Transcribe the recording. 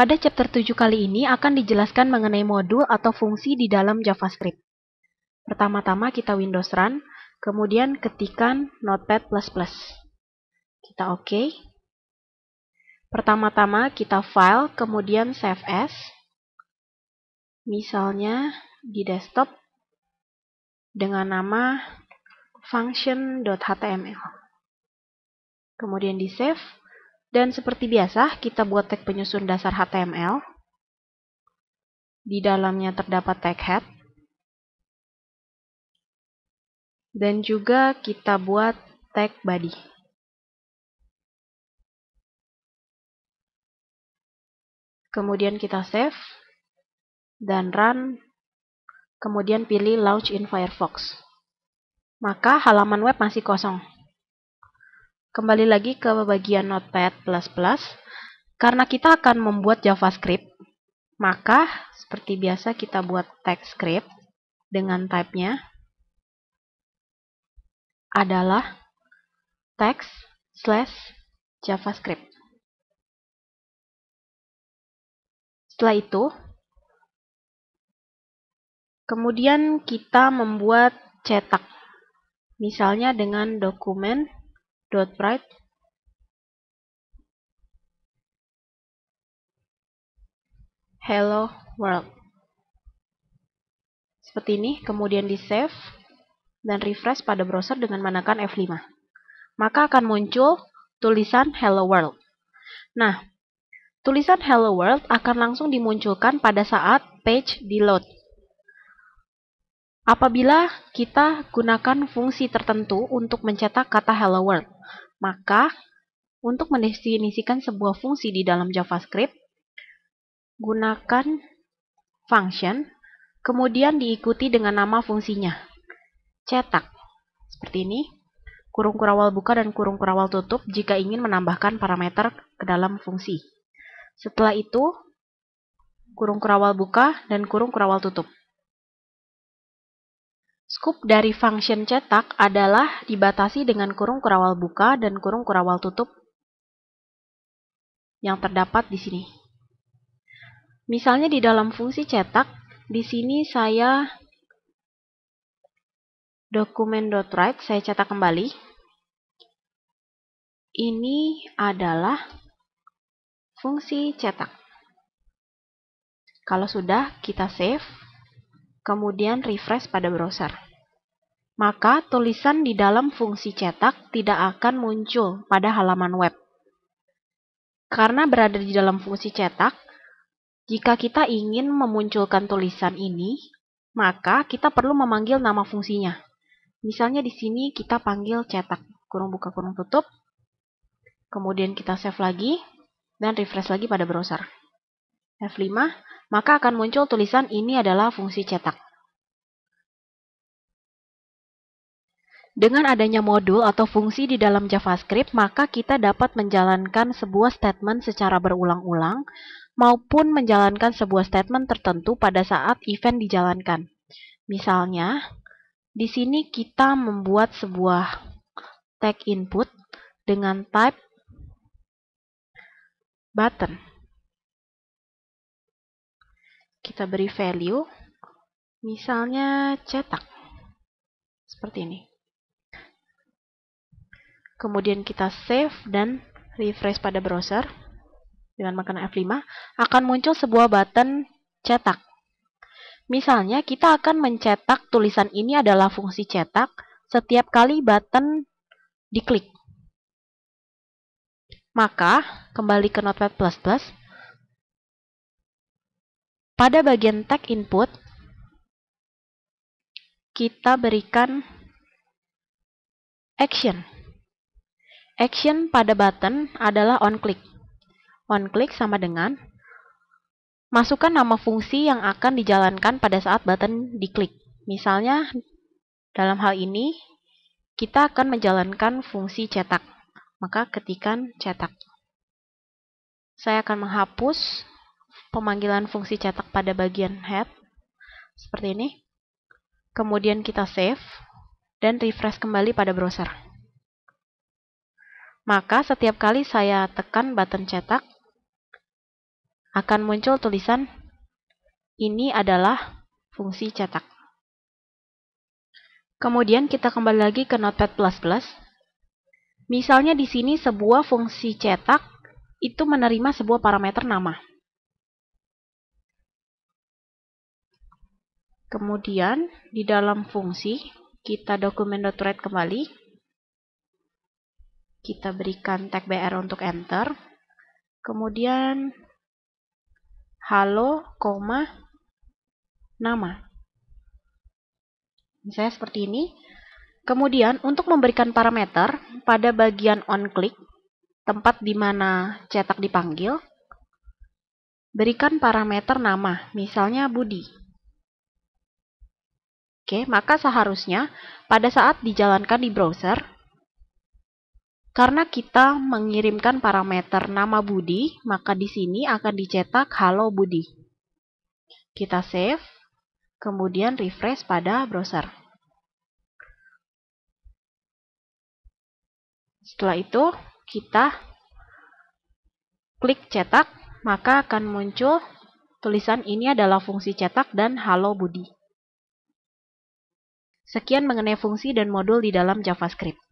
Pada chapter 7 kali ini akan dijelaskan mengenai modul atau fungsi di dalam JavaScript. Pertama-tama kita Windows Run, kemudian ketikkan Notepad++. Kita OK. Pertama-tama kita File, kemudian Save As. Misalnya di desktop dengan nama function.html. Kemudian di save. Dan seperti biasa, kita buat tag penyusun dasar HTML. Di dalamnya terdapat tag head. Dan juga kita buat tag body. Kemudian kita save. Dan run. Kemudian pilih Launch in Firefox. Maka halaman web masih kosong. Kembali lagi ke bagian Notepad++. Karena kita akan membuat JavaScript, maka seperti biasa kita buat tag script dengan type-nya adalah text/JavaScript. Setelah itu, kemudian kita membuat cetak. Misalnya dengan dokumen.write hello world. Seperti ini, kemudian di save dan refresh pada browser dengan menekan F5. Maka akan muncul tulisan hello world. Nah, tulisan hello world akan langsung dimunculkan pada saat page di load. Apabila kita gunakan fungsi tertentu untuk mencetak kata hello world, maka untuk mendefinisikan sebuah fungsi di dalam JavaScript, gunakan function, kemudian diikuti dengan nama fungsinya. Cetak. Seperti ini. Kurung kurawal buka dan kurung kurawal tutup jika ingin menambahkan parameter ke dalam fungsi. Setelah itu, kurung kurawal buka dan kurung kurawal tutup. Scope dari function cetak adalah dibatasi dengan kurung kurawal buka dan kurung kurawal tutup yang terdapat di sini. Misalnya di dalam fungsi cetak, di sini saya dokumen.write, saya cetak kembali. Ini adalah fungsi cetak. Kalau sudah, kita save, kemudian refresh pada browser. Maka tulisan di dalam fungsi cetak tidak akan muncul pada halaman web. Karena berada di dalam fungsi cetak, jika kita ingin memunculkan tulisan ini, maka kita perlu memanggil nama fungsinya. Misalnya di sini kita panggil cetak, kurung buka kurung tutup, kemudian kita save lagi, dan refresh lagi pada browser. F5, maka akan muncul tulisan ini adalah fungsi cetak. Dengan adanya modul atau fungsi di dalam JavaScript, maka kita dapat menjalankan sebuah statement secara berulang-ulang, maupun menjalankan sebuah statement tertentu pada saat event dijalankan. Misalnya, di sini kita membuat sebuah tag input dengan type button. Kita beri value, misalnya cetak. Seperti ini. Kemudian kita save dan refresh pada browser. Dengan menekan F5, akan muncul sebuah button cetak. Misalnya, kita akan mencetak tulisan ini adalah fungsi cetak setiap kali button diklik. Maka, kembali ke Notepad++. Pada bagian tag input, kita berikan action. Action pada button adalah onClick. OnClick sama dengan masukkan nama fungsi yang akan dijalankan pada saat button diklik. Misalnya, dalam hal ini, kita akan menjalankan fungsi cetak. Maka ketikkan cetak. Saya akan menghapus pemanggilan fungsi cetak pada bagian head. Seperti ini. Kemudian kita save dan refresh kembali pada browser. Maka setiap kali saya tekan button cetak, akan muncul tulisan ini adalah fungsi cetak. Kemudian kita kembali lagi ke Notepad++. Misalnya di sini sebuah fungsi cetak itu menerima sebuah parameter nama. Kemudian di dalam fungsi kita dokumen.write kembali. Kita berikan tag br untuk enter. Kemudian halo, nama. Misalnya seperti ini. Kemudian untuk memberikan parameter pada bagian onClick, tempat di mana cetak dipanggil, berikan parameter nama, misalnya Budi. Oke, maka seharusnya pada saat dijalankan di browser, karena kita mengirimkan parameter nama Budi, maka di sini akan dicetak halo Budi. Kita save, kemudian refresh pada browser. Setelah itu, kita klik cetak, maka akan muncul tulisan ini adalah fungsi cetak dan halo Budi. Sekian mengenai fungsi dan modul di dalam JavaScript.